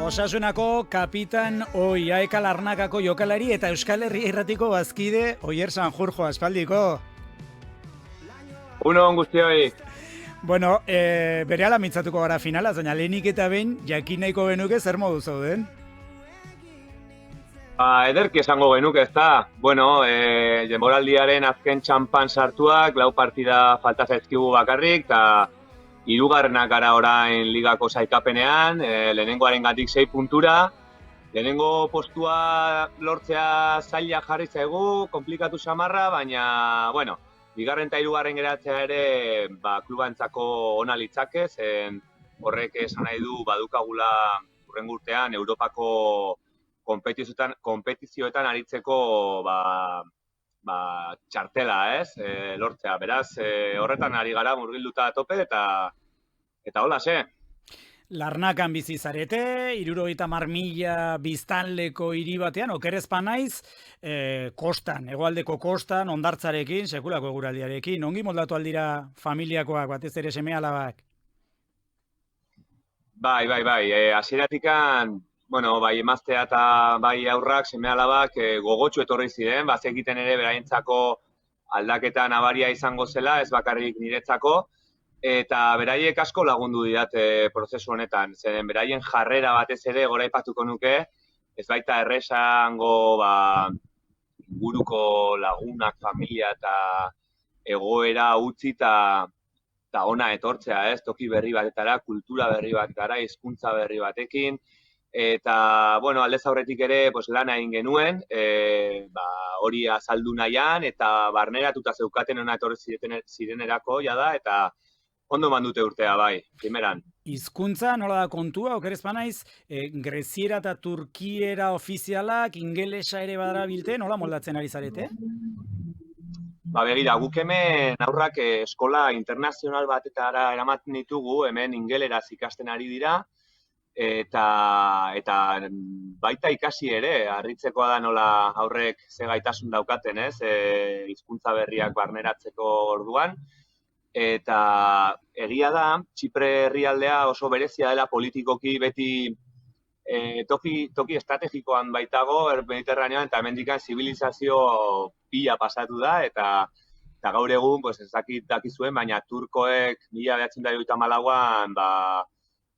Osasunako kapitan Aeka Larnakako jokalari eta Euskal Herria Irratiko bazkide Oier Sanjurjo aspaldiko. Uno guztioi. Bueno, berehala mintzatuko gara finala, baina lehenik eta behin jakin nahiko genuke zer modu zauden. Ederki esango genuke, ezta? Bueno, denboraldiaren azken txampan sartuak, 4 partida falta zaizkigu bakarrik, eta hirugarrenak gara orain ligako sailkapenean, lehenengoarengatik 6 puntura. Lehenengo postua lortzea zaila jarri zaigu, komplikatu samarra, baina, bueno, bigarren eta hirugarren geratzea ere, klubantzako ona litzake, zen horrek esan nahi du badukagula hurrengo urtean Europako konpetizioetan aritzeko txartela, ez? Lortzea. Beraz, horretan ari gara murgilduta tope eta hola, ze? Larnakan bizi zarete, 70.000 biztanleko hiri batean, okerezpa naiz, kostan, hegoaldeko kostan, hondartzarekin, sekulako eguraldiarekin. Ongi moldatu aldira familiakoak, batez ere seme-alabak? Bai. Hasieratikan, bueno, bai emaztea eta bai aurrak, seme-alabak gogotsu etorri ziren, bazekiten ere beraientzako aldaketa nabaria izango zela, ez bakarrik niretzako, eta beraiek asko lagundu didate prozesu honetan. Zeren beraien jarrera batez ere goraipatuko nuke, ez baita erresango buruko lagunak, familia eta egoera utzi eta ona etortzea, ez? Toki berri batetara, kultura berri bat gara, hizkuntza berri batekin, eta, bueno, aldez aurretik ere lana egin genuen, hori azaldu nahian, eta barneratuta zeukaten ona etorri zirenerako, jada, eta ondo mandute urtea, bai, primeran. Hizkuntza nola da kontua, okerezpa naiz, greziera eta turkiera ofizialak, ingelesa ere badarabilte, nola moldatzen ari zarete? Begira, guk hemen aurrak eskola internazional batetara eramaten ditugu, hemen ingeleraz ikasten ari dira, eta baita ikasi ere, harritzekoa da nola aurrek ze gaitasun daukaten, ez, hizkuntza berriak barneratzeko orduan. Eta egia da, Txipre herrialdea oso berezia dela politikoki beti toki estrategikoan baitago, Mediterraneoan, eta hemendikan zibilizazio pila pasatu da, eta gaur egun, ez dakizuen, baina turkoek 1994an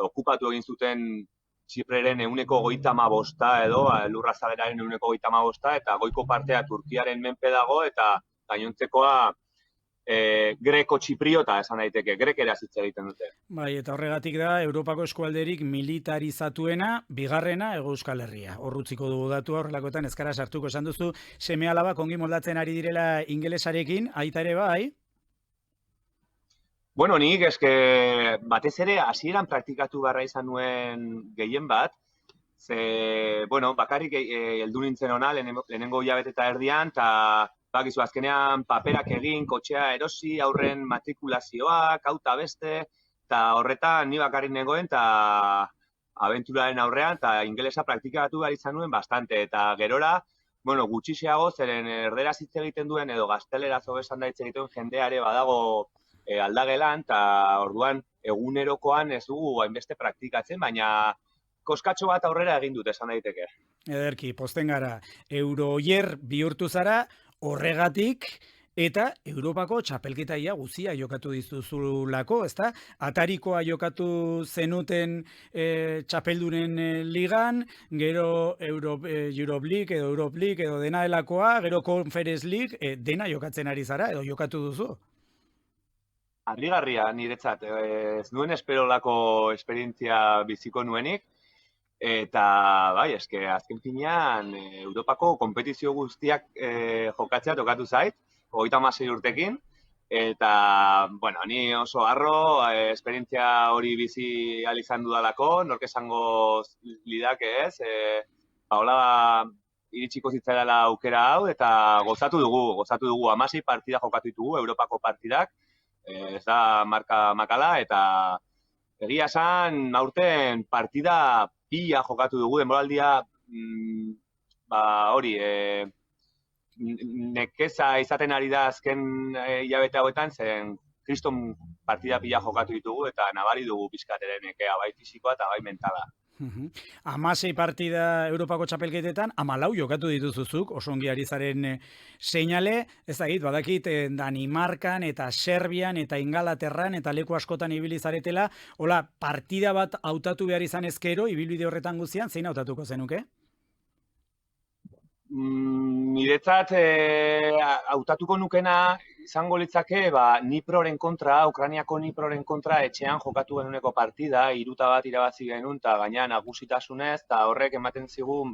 okupatu egin zuten Txipreren 135% edo, lurrazaleraren 135%, eta goiko partea Turkiaren menpe dago, eta gainontzekoa greko-txipriota esan daiteke, grekeraz hitz egiten dute. Bai, eta horregatik da, Europako eskualderik militarizatuena, bigarrena Hego Euskal Herria. Horrutziko dugu datu horrelakoetan ezkara sartuko esan duzu, seme-alabak ongi moldatzen ari direla ingelesarekin, aita ere bai? Bueno, nik eske batez ere hasieran praktikatu beharra izan nuen gehien bat, ze, bueno, bakarrik heldu nintzen ona lehenengo hilabete eta erdian, eta bakizu azkenean paperak egin, kotxea erosi, aurren matrikulazioak, auta beste, eta horretan ni bakarrik nengoen, eta abenturaren aurrean, eta ingelesa praktikatu behar izan nuen bastante, eta gerora, bueno, gutxixeago, zeren erderaz hitz egiten duen, edo gazteleraz hobesan da hitz egiten jendeare badago aldagelan, eta orduan egunerokoan ez dugu hainbeste praktikatzen, baina koskatxo bat aurrera egin dut esan daiteke. Ederki, posten gara, Eurooier bihurtu zara, horregatik, eta Europako txapelketaia guzia jokatu dizuzulako, ezta? Atarikoa jokatu zenuten txapeldunen ligan, gero Europe League edo Europe League edo dena delakoa, gero Conference League, dena jokatzen ari zara edo jokatu duzu? Harrigarria niretzat, ez nuen esperolako esperientzia biziko nuenik, eta bai, eske azken finean Europako konpetizio guztiak jokatzea tokatu zait, 36 urtekin, eta, bueno, ni oso harro, esperientzia hori bizi ahal izan dudalako, nork esango lidake ez, hola iritsiko zitzaidala aukera hau, eta gozatu dugu 16 partida jokatu ditugu, Europako partidak, ez da marka makala, eta egia esan, aurten partida pila jokatu dugu, denboraldia hori, nekeza izaten ari da azken hilabete hauetan, zen kriston partida pila jokatu ditugu eta nabari dugu pizkateren ekea, bai fisikoa eta bai mentala. 16 partida Europako txapelketetan, 14 jokatu dituzuzuk, oso ongi ari zaren seinale, ez dakit, badakit Danimarkan eta Serbian eta Ingalaterran eta leku askotan ibili zaretela, hola, partida bat hautatu behar izan ezkero, ibilbide horretan guztian, zein hautatuko zenuke? Niretzat hautatuko nukena izango litzake, Niproren kontra, Ukrainiako Niproren kontra etxean jokatu genuneko partida, 3-1 irabazi genuen, eta gaina nagusitasunez, eta horrek ematen zigun,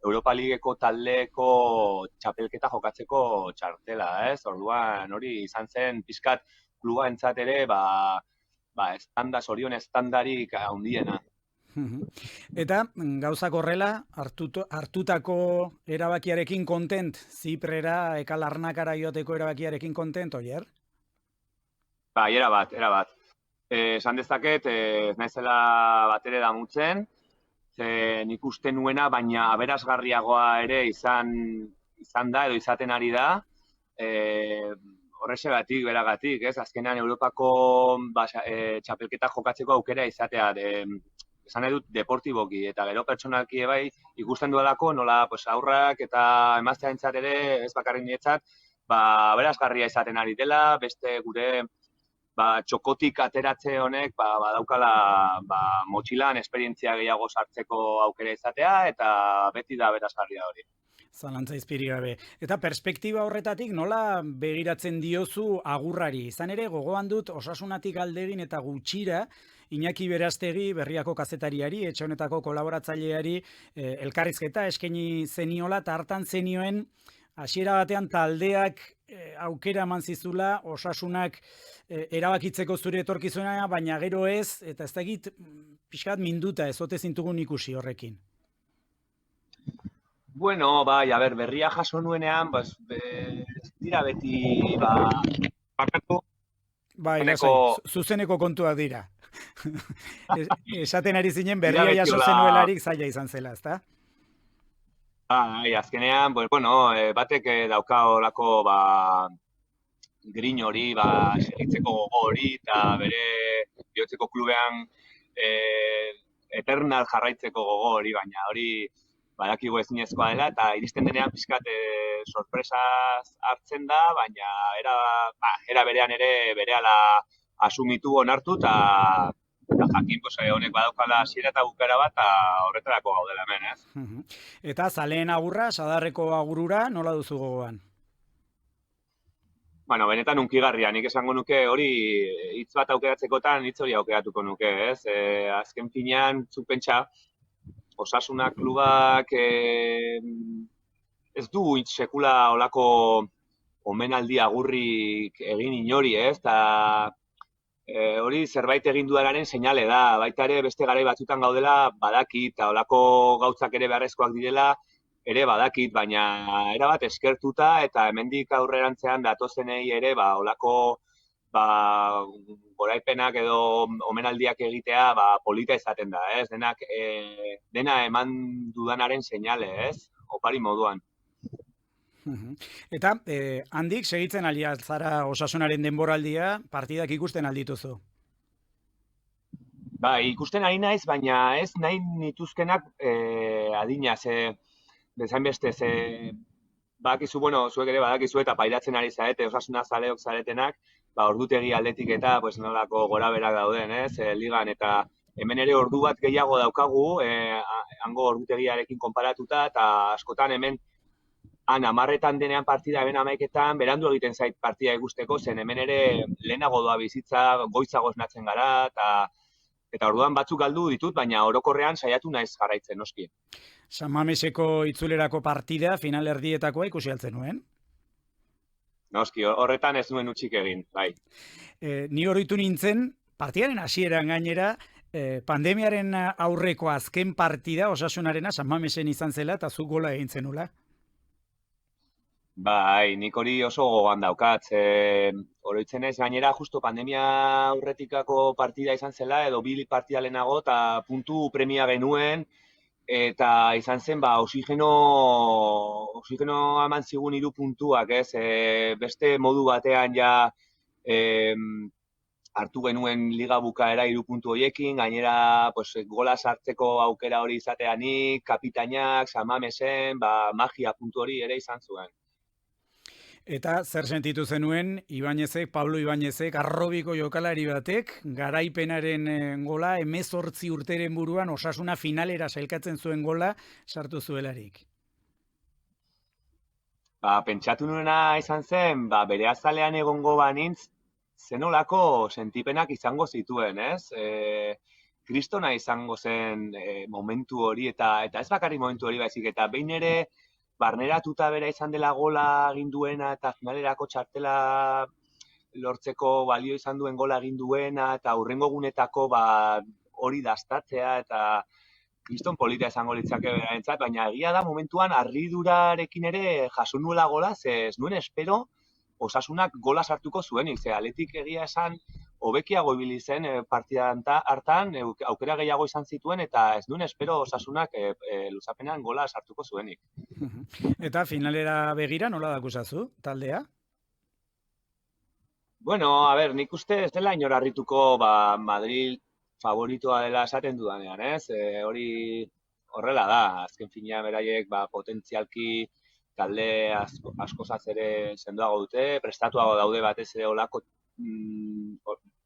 Europa Ligeko taldeko txapelketa jokatzeko txartela, ez? Orduan, hori izan zen pizkat kluba entzat ere, sorion estandarik handiena. Eta gauzak horrela, hartutako erabakiarekin kontent, Ziprera, eka Larnakara joateko erabakiarekin kontent, Oier? Era bat. Esan dezaket, ez naizela batere damutzen, nik uste nuena, baina aberasgarriagoa ere izan da, edo izaten ari da, horrexegatik, beragatik, ez? Azkenean Europako txapelketa jokatzeko aukera izatea, esan nahi dut deportiboki, eta gero pertsonalki bai ikusten duelako nola aurrak eta emaztearentzat ere, ez bakarrik niretzat, aberasgarria izaten ari dela, beste gure txokotik ateratze honek badaukala motxilan esperientzia gehiago sartzeko aukera izatea, eta beti da aberasgarria hori. Zalantza izpiri gabe. Eta perspektiba horretatik nola begiratzen diozu agurrari? Izan ere, gogoan dut Osasunatik aldegin eta gutxira, Iñaki Berastegi, Berriako kazetariari, etxe honetako kolaboratzaileari, elkarrizketa eskaini zeniola, eta hartan zenioen, hasiera batean taldeak aukera eman zizula, Osasunak erabakitzeko zure etorkizuna, baina gero ez, eta ez dakit pixkat minduta ez ote zintugun ikusi horrekin. Bueno, berria jaso nuenean, dira beti, bakatu. Zuzeneko kontuak dira. Esaten ari zinen berria jaso zenuelarik zaila izan zela, ezta? Azkenean, batek dauka horako grin hori, segitzeko gogo hori, eta bere bihotzeko klubean eternal jarraitzeko gogo hori, baina hori badakigu ezinezkoa dela, eta iristen denean pizkat sorpresaz hartzen da, baina era berean ere berehala asumitu onartu, eta jakin honek badaukala hasiera eta bukaera bat, eta horretarako gaudela hemen, ez? Eta zaleen agurra, Sadarreko agurura, nola duzu gogoan? Benetan unkigarria, nik esango nuke hori hitz bat aukeratzekotan hitz hori aukeratuko nuke, ez? Azken finean, zuk pentsa, Osasuna klubak ez du sekula olako omenaldi agurrik egin inori, ez? Eta hori zerbait egin dudanaren seinale da. Baita ere beste garai batzutan gaudela badakit, eta olako gauzak ere beharrezkoak direla ere badakit, baina erabat eskertuta eta hemendik aurrerantzean datozenei ere olako goraipenak edo omenaldiak egitea polita izaten da, ez? Dena eman dudanaren seinale, ez? Opari moduan. Eta handik segitzen zara Osasunaren denboraldia, partidak ikusten aldituzu? Ikusten ari naiz, baina ez nahi nituzkenak adina, bezain beste, badakizu, zuek ere badakizu eta pairatzen ari zarete, Osasuna zaleok zaretenak, ordutegi aldetik eta nolako goraberak dauden, ez, ligan, eta hemen ere ordu bat gehiago daukagu, hango ordutegiarekin konparatuta, eta askotan hemen 10 denean partida, hemen 11etan, berandu egiten zait partida ikusteko, zen hemen ere lehenago doa bizitza, goizago esnatzen gara, eta orduan batzuk galdu ditut, baina orokorrean saiatu naiz jarraitzen, noski. San Mameseko itzulerako partida, final erdietakoa ikusi altzen nuen? Noski, horretan ez nuen utxik egin, bai. Ni oroitu nintzen, partidaren hasieran gainera, pandemiaren aurreko azken partida, Osasunarena, San Mamesen izan zela, eta zu gola egin zenula. Bai, nik hori oso gogoan daukat. Oroitzen ez gainera, justo pandemia aurretikako partida izan zela, edo bi partida lehenago, eta puntu premia genuen, eta izan zen, oxigeno eman zigun 3 puntuak, ez? Beste modu batean ja hartu genuen liga bukaera 3 puntu horiekin, gainera gola sartzeko aukera hori izateanik, kapitainak, Samamesen, magia puntu hori ere izan zuen. Eta zer sentitu zenuen Pablo Ibañezek, arrobiko jokalari batek, garaipenaren gola, 18 urteren buruan Osasuna finalera sailkatzen zuen gola sartu zuelarik? Pentsatu nuena izan zen, bere azalean egongo banintz, zenolako sentipenak izango zituen, ez? Kristona izango zen momentu hori, eta ez bakarrik momentu hori baizik, eta behin ere barneratuta bera izan dela gola egin duena, eta finalerako txartela lortzeko balio izan duen gola egin duena, eta hurrengo gunetako hori dastatzea, eta kriston polita izango litzake berarentzat, baina egia da momentuan harridurarekin ere jaso nuela gola, ze ez nuen espero Osasunak gola sartuko zuenik, ze Athletic egia esan hobekiago ibili zen partida hartan, aukera gehiago izan zituen, eta ez nuen espero Osasunak luzapenean gola sartuko zuenik. Eta finalera begira nola dakusazu, taldea? Bueno, nik uste ez dela inor harrituko Madrid favoritoa dela esaten dudanean, ez? Hori horrela da, azken finean beraiek potentzialki talde askozaz ere sendoago dute, prestatuago daude batez ere olako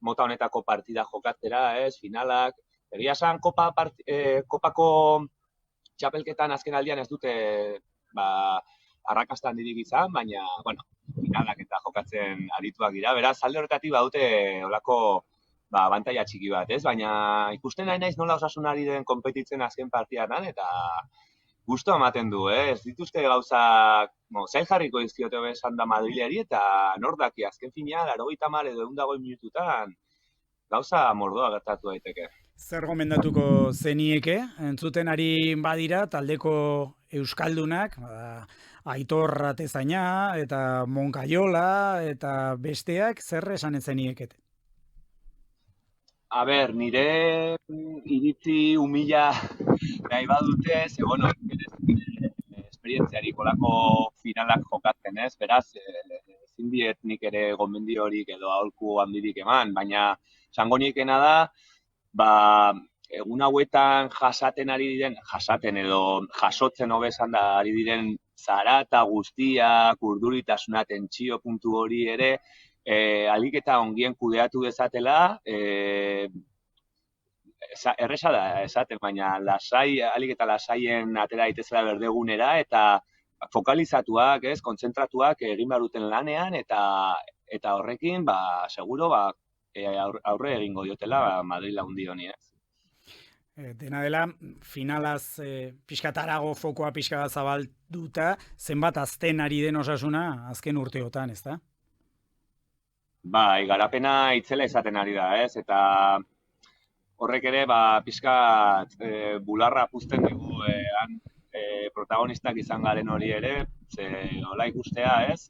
mota honetako partida jokatzera, ez? Finalak, egia esan kopako txapelketan azken aldian ez dute arrakasta handirik izan, baina, bueno, finalak eta jokatzen arituak dira. Beraz, alde horretatik badute olako abantaila txiki bat, ez? Baina ikusten nahi naiz nola Osasunari den konpetitzen azken partidan, eta gusto ematen du, ez dituzte gauzak, zail jarriko dizkiote esan da Madrileri, eta nor daki azken finean, 80 edo 120 minututan, gauza mordoa gertatu daiteke. Zer gomendatuko zenieke, entzuten ari badira, taldeko euskaldunak, Aitor Atezaina, eta Moncayola, eta besteak, zer esan zenieket? Nire iritzi humila nahi badute, ze, bueno, esperientziarik olako finalak jokatzen, ez? Beraz, ezin diet nik ere gomendio horik edo aholku handirik eman, baina esango niekena da, egun hauetan jasaten edo jasotzen hobesan da ari diren zarata guztiak, urduritasuna, tentsio puntu hori ere, alik eta ongien kudeatu dezatela, erresa da esaten, baina alik eta lasaien atera daitezela berdegunera, eta fokalizatuak, ez, kontzentratuak egin behar duten lanean, eta horrekin, seguro, aurre egingo diotela Madrid handi honi, ez. Dena dela, finalaz pixkatarago fokoa pixka zabalduta, zenbat azten ari den Osasuna azken urteotan, ez da? Garapena itzela izaten ari da, ez, eta horrek ere, pixkat bularra puzten dugu protagonistak izan garen hori ere, ze hola ikustea, ez,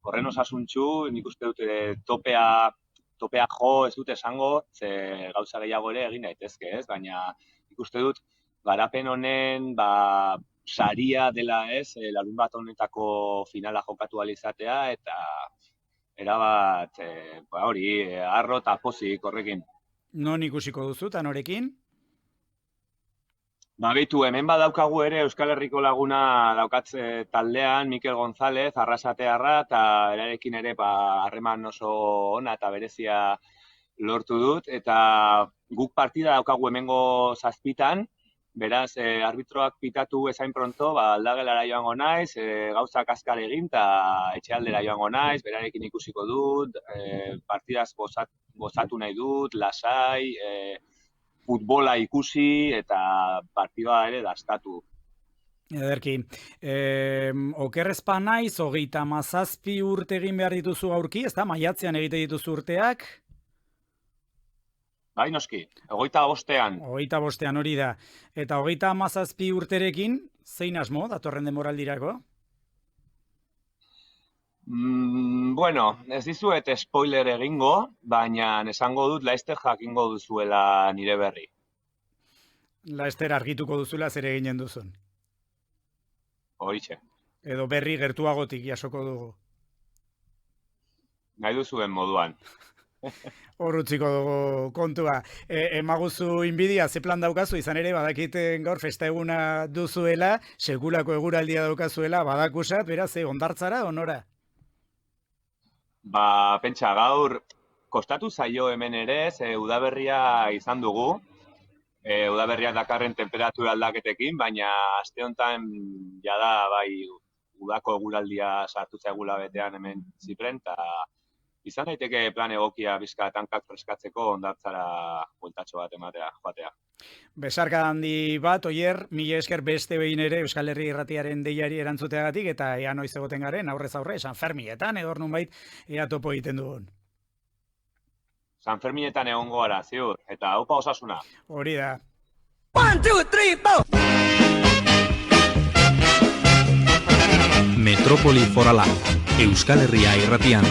horren osasuntxu, nik uste dut topea jo ez dut esango, ze gauza gehiago ere egin daitezke, ez, baina ikuste dut garapen honen saria dela, ez, larun bat honetako finala jokatu alizatea, eta erabat, hori, arro eta pozik horrekin. Non ikusiko duzu, eta norekin? Beitu, hemen badaukagu ere Euskal Herriko laguna daukatze taldean, Mikel González, arrasatearra, eta erarekin ere harreman oso ona eta berezia lortu dut, eta guk partida daukagu hemengo 7, beraz, arbitroak pitatu ezain pronto, aldagelara joango naiz, gauzak azkar egin, eta etxealdera joango naiz, berarekin ikusiko dut, partidaz gozatu nahi dut, lasai, futbola ikusi eta partidua ere dastatu. Ederki, okerrezpa naiz, 37 urte egin behar dituzu aurki, ez da, maiatzean egite dituzu urteak? Bai, noski, 25-ean. 25-ean hori da. Eta 37 urterekin, zein asmo, datorren denboraldirako? Bueno, ez dizuet spoiler egingo, baina esango dut Laster jakingo duzuela nire berri. Laster argituko duzuela zer eginen duzun. Horixe. Edo berri gertuagotik jasoko dugu. nahi duzuen moduan. Hor utziko dugu kontua. Emaguzu inbidia, ze plan daukazu, izan ere, badakiten gaur festa eguna duzuela, sekulako eguraldia daukazuela, badakusat, beraz, ondartzara, onora? Pentsa, gaur, kostatu zaio hemen ere, ze udaberria izan dugu, udaberriak dakarren temperatura aldaketekin, baina aste honetan jada bai udako eguraldia sartu zaigula betean hemen Zipren, eta izan daiteke plan egokia bizka tankak freskatzeko ondartzara bueltatxo bat joatea. Besarka handi bat, Oier, mila esker beste behin ere Euskal Herri Irratiaren deiari erantzuteagatik, eta ea noiz egoten garen, aurrez aurre, San Fermietan, edo nunbait, ea topo egiten dugun. San Ferminetan egongo gara, ziur, eta aupa osasuna. Hori da. 1, 2, 3, 4! Metropoli Forala, Euskal Herria Irratian.